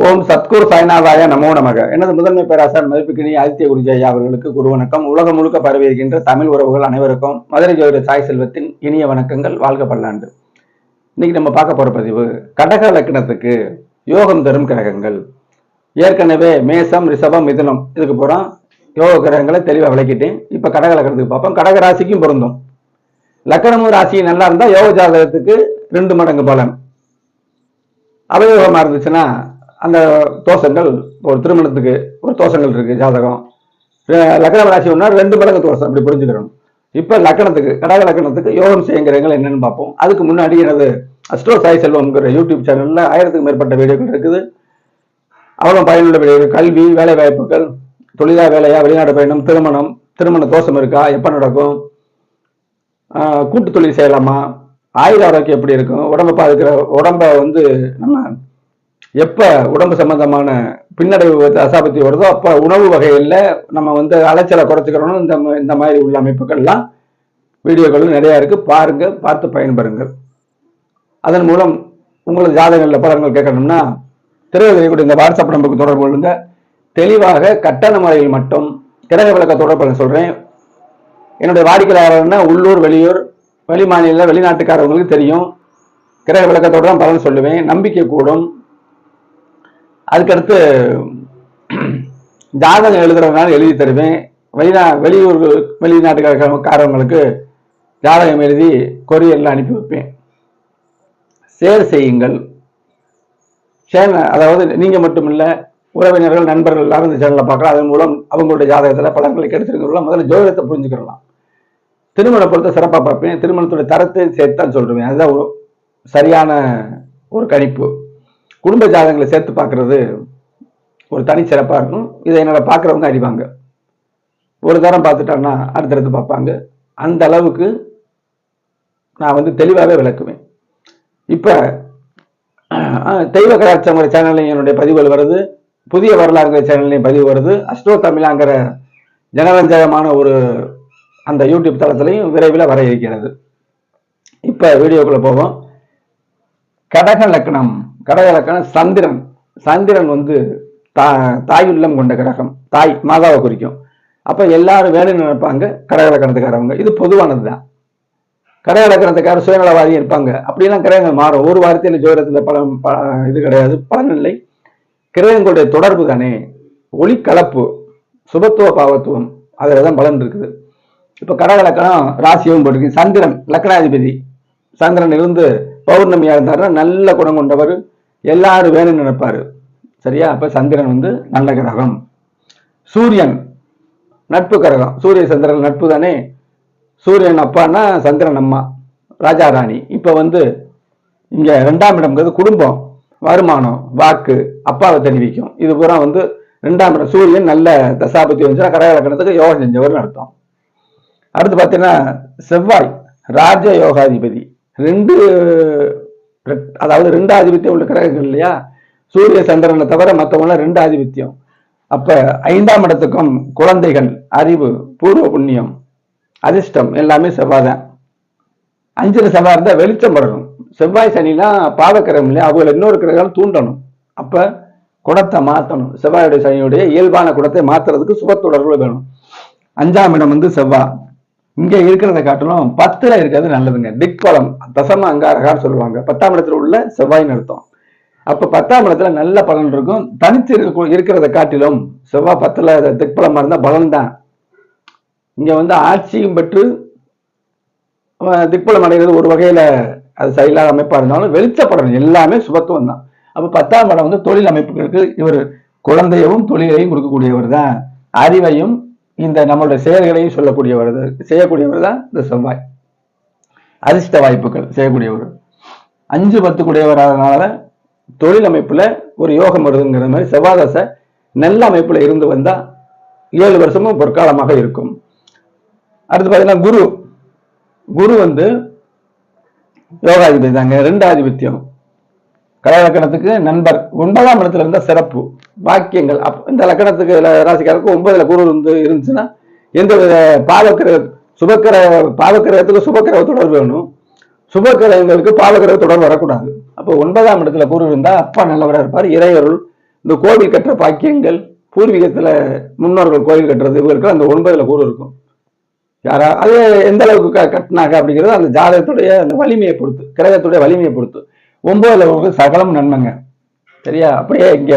ஓம் சத்குரு சாய்நாதாய நமோ நமக. எனது முதன்மை பேராசார் மதிப்புக்கினி ஆதித்ய குருஜி ஐயா அவர்களுக்கு குரு வணக்கம். உலகம் முழுக்க பரவி இருக்கின்ற தமிழ் உறவுகள் அனைவருக்கும் மதுரை ஜோதிட சாய் செல்வத்தின் இனிய வணக்கங்கள். வாழ்க பல்லாண்டு. இன்னைக்கு நம்ம பார்க்க போற பதிவு கடக லக்னத்துக்கு யோகம் தரும் கிரகங்கள். ஏற்கனவே மேசம், ரிஷபம், மிதுனம் இதுக்கு போறோம். யோக கிரகங்களை தெளிவாக விளக்கிட்டேன். இப்ப கடக லக்னத்துக்கு பார்ப்போம். கடக ராசிக்கும் பொருந்தும். லக்கணமும் ராசியும் நல்லா இருந்தா யோக ஜாதகத்துக்கு 2 மடங்கு பலன். அவயோகமா இருந்துச்சுன்னா அந்த தோஷங்கள், ஒரு திருமணத்துக்கு ஒரு தோஷங்கள் இருக்கு ஜாதகம், லக்னம் ராசி ஒன்னா 2 மடங்கு தோஷம், அப்படி புரிஞ்சுக்கிறோம். இப்ப லக்கணத்துக்கு, கடக லக்கணத்துக்கு யோகம் செய்யுங்கிறவங்க என்னன்னு பார்ப்போம். அதுக்கு முன்னாடி எனது அஸ்ட்ரோ சாய் செல்வம்ங்கிற யூடியூப் சேனல்ல 1000க்கும் மேற்பட்ட வீடியோக்கள் இருக்குது. அவ்வளவு பயனுள்ள வீடியோக்கள், கல்வி, வேலை வாய்ப்புகள், தொழிலா வேலையா, வெளிநாடு பயணம், திருமண தோஷம் இருக்கா, எப்ப நடக்கும், கூட்டு தொழில் செய்யலாமா, ஆயுத ஆரோக்கியம் எப்படி இருக்கும், உடம்ப நம்ம எப்ப உடம்பு சம்பந்தமான பின்னடைவு அசாபத்தி வருதோ அப்ப உணவு வகையில் நம்ம அலைச்சலை குறைச்சிக்கிறோம். இந்த மாதிரி உள்ள அமைப்புகள்லாம் வீடியோக்கள் நிறைய இருக்கு. பாருங்க, பார்த்து பயன்பெறுங்கள். அதன் மூலம் உங்களது ஜாதகங்களில் பலன்கள் கேட்கணும்னா திரையுடைய இந்த வாட்ஸ்அப் நம்பருக்கு தொடர்பு கொள்ளுங்க. தெளிவாக கட்டண முறையில் மட்டும் கிரக விளக்க தொடர்பு சொல்றேன். என்னுடைய வாடிக்கையாளர்னா உள்ளூர், வெளியூர், வெளி மாநில, வெளிநாட்டுக்காரவங்களுக்கு தெரியும். கிரக விளக்கத்தோடு தான் பலன் சொல்லுவேன். நம்பிக்கை கூடும். அதுக்கடுத்து ஜாதகம் எழுதுறதுனால எழுதி தருவேன். வெளியூர், வெளிநாட்டுக்காரவங்களுக்கு ஜாதகம் எழுதி கொரியர்ல அனுப்பி வைப்பேன். ஷேர் செய்யுங்கள். அதாவது நீங்க மட்டும் இல்ல, உறவினர்கள், நண்பர்கள் எல்லாரும் இந்த சேனலை பார்க்கலாம். அதன் மூலம் அவங்களுடைய ஜாதகத்துல பலன்களை கிடைச்சிருக்கிறோம். முதல்ல ஜோதிடத்தை புரிஞ்சுக்கலாம். திருமண பொறுத்த சிறப்பாக பார்ப்பேன். திருமணத்துடைய தரத்தை சேர்த்தான் சொல்றேன். அதுதான் சரியான ஒரு கணிப்பு. குடும்ப ஜாதகங்களை சேர்த்து பார்க்கறது ஒரு தனி சிறப்பா இருக்கும். இதை என்னோட பார்க்குறவங்க அறிவாங்க. ஒரு தரம் பார்த்துட்டாங்கன்னா அடுத்தடுத்து பார்ப்பாங்க. அந்த அளவுக்கு நான் தெளிவாகவே விளக்குவேன். இப்ப தெய்வ கலாச்சார சேனல்லையும் என்னுடைய பதிவுகள் வருது. புதிய வரலாறுங்கிற சேனல்லையும் பதிவு வருது. அஸ்ட்ரோ தமிழாங்கிற ஜனரஞ்சகமான ஒரு அந்த யூடியூப் தளத்திலையும் விரைவில் வர இருக்கிறது. இப்ப வீடியோக்குள்ள போவோம். கடக லக்னம். கடக லக்னம் சந்திரன். சந்திரன் தாயுள்ளம் கொண்ட கிரகம். தாய் மாதாவை குறிக்கும். அப்ப எல்லாரும் வேணும்னு நினைப்பாங்க கடக லக்கணத்துக்காரவங்க. இது பொதுவானதுதான். கடக லக்கணத்துக்கார சுயநலவாதி இருப்பாங்க. அப்படியெல்லாம் கிரகங்கள் மாறும். ஒரு வாரத்தில் ஜோதிடத்துல பலன் இது கிடையாது, பலன் இல்லை. கிரகங்களுடைய தொடர்பு தானே, ஒளி கலப்பு, சுபத்துவ பாவத்துவம், அதுலதான் பலன் இருக்குது. இப்ப கடக லக்கணம் ராசியும் போட்டிருக்கு. சந்திரன் லக்னாதிபதி. சந்திரன் இருந்து பௌர்ணமியா இருந்தாருன்னா நல்ல குணம் கொண்டவர், எல்லாரும் வேணும்னு நினைப்பாரு. சரியா? அப்ப சந்திரன் நல்ல கிரகம். சூரியன் நட்பு கிரகம். சூரிய சந்திரன் நட்பு தானே. சூரியன் அப்பான்னா சந்திரன் அம்மா, ராஜா ராணி. இப்ப இங்க 2ஆம் இடம்ங்கிறது குடும்பம், வருமானம், வாக்கு, அப்பாவை தெரிவிக்கும். இது பூரா 2ஆம் இடம். சூரியன் நல்ல தசாபத்தி வந்துச்சுன்னா கடக லக்கணத்துக்கு யோகம் செஞ்சவர்னு அர்த்தம். அடுத்து பார்த்தீங்கன்னா செவ்வாய் ராஜ யோகாதிபதி. அதாவது 2 ஆதிபத்தியம் உள்ள கிரகங்கள் இல்லையா. சூரிய சந்திரனை தவிர மற்றவங்க 2 ஆதிபத்தியம். அப்ப 5ஆம் இடத்துக்கும் குழந்தைகள், அறிவு, பூர்வ புண்ணியம், அதிர்ஷ்டம் எல்லாமே செவ்வாய் தான். 5ல் செவ்வாய் இருந்தா வெளிச்சம் படணும். செவ்வாய் சனிலாம் பாவக்கிரகம் இல்லையா, அவங்களை இன்னொரு கிரகம் தூண்டணும். அப்ப குணத்தை மாற்றணும். செவ்வாயுடைய சனியுடைய இயல்பான குணத்தை மாத்துறதுக்கு சுபத்தொடர்பு வேணும். 5ஆம் இடம் செவ்வாய். இங்க இருக்கிறத காட்டிலும் 10ல் இருக்கிறது நல்லதுங்க. திக்பலம், தசம அங்காரகான்னு சொல்லுவாங்க. 10ஆம் இடத்துல உள்ள செவ்வாய்னு அர்த்தம். அப்ப 10ஆம் இடத்துல நல்ல பலன் இருக்கும். தனித்து இருக்கிறத காட்டிலும் செவ்வாய் 10ல் திக்பலமா இருந்தா பலன் தான். இங்க ஆட்சியும் பெற்று திக்பலம் அடைகிறது ஒரு வகையில அது சரியில்லாத அமைப்பா இருந்தாலும் வெளிச்சப்படணும். எல்லாமே சுபத்துவம் தான். அப்ப 10ஆம் இடம் தொழில் அமைப்புகளுக்கு இவர் குழந்தையவும் தொழிலையும் கொடுக்கக்கூடியவர் தான். அறிவையும் இந்த நம்மளுடைய செயல்களையும் செய்யக்கூடியவர் தான் இந்த செவ்வாய். அதிர்ஷ்ட வாய்ப்புகள் செய்யக்கூடியவர். 5-10 கூடியவராதனால தொழில் அமைப்புல ஒரு யோகம் வருதுங்கிற மாதிரி செவ்வாதசை நல்ல அமைப்புல இருந்து வந்தா 7 வருஷமும் பொற்காலமாக இருக்கும். அடுத்து பாத்தீங்கன்னா குரு. குரு யோகாதிபதி தாங்க. 2 ஆதிபத்தியம். கடக லக்கணத்துக்கு நண்பர். 9ஆம் இடத்துல இருந்தா சிறப்பு, வாக்கியங்கள். இந்த லக்கணத்துக்கு ராசிக்காரருக்கு 9ல் குரு இருந்துச்சுன்னா எந்த வித பாவக்கிரகத்துக்கு சுபக்கிரக தொடர்பு வேணும். சுபக்கிரகங்களுக்கு பாவக்கிரக தொடர்பு வரக்கூடாது. அப்போ 9ஆம் இடத்துல குரு இருந்தா அப்பா நல்லவராக இருப்பார். இறையருள், இந்த கோவில் கட்டுற பாக்கியங்கள், பூர்வீகத்துல முன்னோர்கள் கோவில் கட்டுறது, இவங்களுக்கு அந்த 9ல கூறு இருக்கும். யாரா அது எந்த அளவுக்கு கட்டினாங்க அப்படிங்கிறது அந்த ஜாதகத்துடைய அந்த வலிமையை பொறுத்து, கிரகத்துடைய வலிமையை பொறுத்து. 9ல சகலம் நன்மைங்க. சரியா? அப்படியே இங்க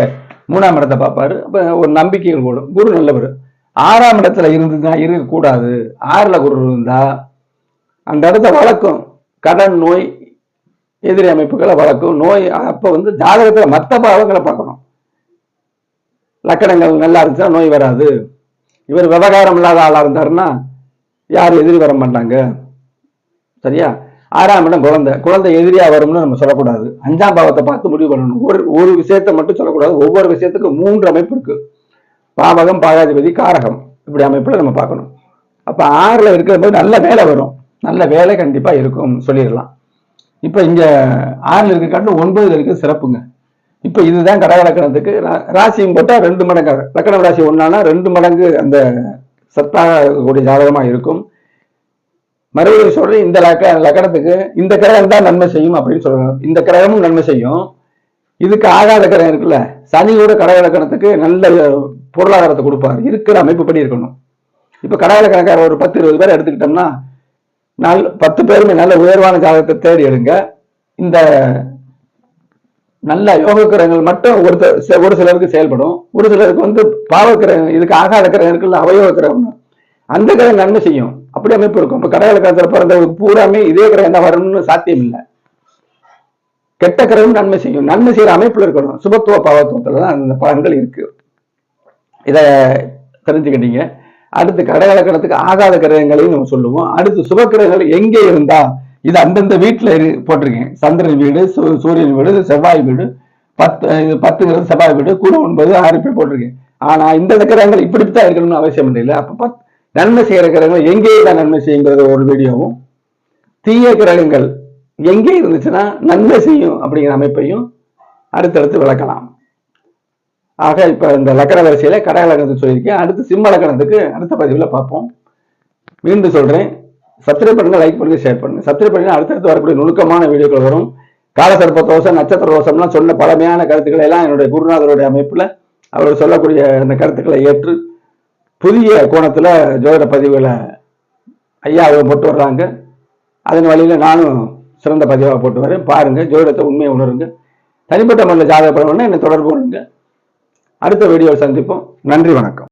3ஆம் இடத்தை பார்ப்பாரு. அப்ப ஒரு நம்பிக்கைகள் கூடும். குரு நல்லவர். 6ஆம் இடத்துல இருந்துதான் இருக்கக்கூடாது. 6ல குரு இருந்தா அந்த இடத்த வளர்க்கும். கடன், நோய், எதிரி அமைப்புகளை வளர்க்கும். நோய் அப்ப ஜாதகத்துல மற்ற பாவங்களை பார்க்கணும். லக்கணங்கள் நல்லா இருந்துச்சுன்னா நோய் வராது. இவர் விவகாரம் இல்லாத ஆளா இருந்தாருன்னா யாரும் எதிரி வர மாட்டாங்க. சரியா? 6ஆம் இடம் குழந்தை எதிரியா வரும்னு நம்ம சொல்லக்கூடாது. 5ஆம் பாவத்தை பார்த்து முடிவு பண்ணணும். ஒரு விஷயத்தை மட்டும் சொல்லக்கூடாது. ஒவ்வொரு விஷயத்துக்கும் 3 அமைப்பு இருக்கு. பாவகம், பாகாதிபதி, காரகம், இப்படி அமைப்புல நம்ம பார்க்கணும். அப்ப 6ல இருக்கிற போது நல்ல வேலை வரும். நல்ல வேலை கண்டிப்பா இருக்கும் சொல்லிடலாம். இப்ப இங்க 6ல இருக்க காட்டிலும் 9ல இருக்க சிறப்புங்க. இப்ப இதுதான் கடக லக்கணத்துக்கு ராசியும் போட்டா 2 மடங்கு. லக்கண ராசி 1ஆனா 2 மடங்கு அந்த சத்தாக ஜாதகமா இருக்கும். மறுபடியும் சொல்றேன், இந்த லக்கணத்துக்கு இந்த கிரகம் தான் நன்மை செய்யும் அப்படின்னு சொல்றாங்க. இந்த கிரகமும் நன்மை செய்யும். இதுக்கு ஆகாத கிரகம் இருக்குல்ல, சனியோட கடக லக்கணத்துக்கு நல்ல பொருளாதாரத்தை கொடுப்பாரு. இருக்கிற அமைப்பு படி இருக்கணும். இப்ப கடக லக்கணக்கார ஒரு 10-20 பேர் எடுத்துக்கிட்டோம்னா 10 பேருமே நல்ல உயர்வான ஜாதகத்தை தேடி எடுங்க. இந்த நல்ல யோக கிரகங்கள் மட்டும் ஒரு சிலருக்கு செயல்படும். ஒரு சிலருக்கு பாவ கிரகம், இதுக்கு ஆகாத கிரகம் இருக்குல்ல, அவயோக கிரகம், அந்த கிரகம் நன்மை செய்யும். அப்படி அமைப்பு இருக்கும். இப்ப கடக லக்கணத்துல பிறந்தவங்களுக்கு பூராமே இதே கிரகம் தான் வரணும்னு சாத்தியம் இல்லை. கெட்ட கிரகம் நன்மை செய்யும். நன்மை செய்யற அமைப்புல இருக்கணும். சுபத்துவ பாவத்துவத்துலதான் அந்த பலன்கள் இருக்கு. இத தெரிஞ்சுக்கிட்டீங்க. அடுத்து கடக லக்கணத்துக்கு ஆகாத கிரகங்களையும் நம்ம சொல்லுவோம். அடுத்து சுப கிரகங்கள் எங்கே இருந்தா, இது அந்தந்த வீட்டுல போட்டிருக்கேன். சந்திரன் வீடு, சூரியன் வீடு, செவ்வாய் வீடு, 10 செவ்வாய் வீடு, குரு 9, 6 பேர் போட்டிருக்கேன். ஆனா இந்த கிரகங்கள் இப்படித்தான் இருக்கணும்னு அவசியம் இல்லை. அப்ப நன்மை செய்யற கிரகங்கள் எங்கே தான் நன்மை செய்யுங்கிறது ஒரு வீடியோவும், தீய கிரகங்கள் எங்கே இருந்துச்சுன்னா நன்மை செய்யும் அப்படிங்கிற அமைப்பையும் அடுத்தடுத்து விளக்கலாம். ஆக இப்ப இந்த லக்கண வரிசையில கடக லக்கணத்துக்கு சொல்லியிருக்கேன். அடுத்து சிம்ம லக்கணத்துக்கு அடுத்த பதிவுல பார்ப்போம். மீண்டும் சொல்றேன், சப்ஸ்கிரைப் பண்ணுங்க, லைக் பண்ணுங்க, ஷேர் பண்ணுங்க. சப்ஸ்கிரைப் பண்ணுங்க. அடுத்தடுத்து வரக்கூடிய நுணுக்கமான வீடியோக்கள் வரும். காலசர்ப்ப தோஷம், நட்சத்திர தோஷம்லாம் சொன்ன பழமையான கருத்துக்களை எல்லாம் என்னுடைய குருநாதருடைய அமைப்புல அவர் சொல்லக்கூடிய அந்த கருத்துக்களை ஏற்று புதிய கோணத்துல ஜோதிட பதிவுகளை ஐயா அவங்க போட்டு வர்றாங்க. அதன் வழியில நானும் சிறந்த பதிவாக போட்டு வரேன். பாருங்க, ஜோதிடத்தை உண்மையை உணருங்க. தனிப்பட்ட முறையில் ஜாதக பலன் என்னை தொடர்பு கொள்ளுங்க. அடுத்த வீடியோவில் சந்திப்போம். நன்றி, வணக்கம்.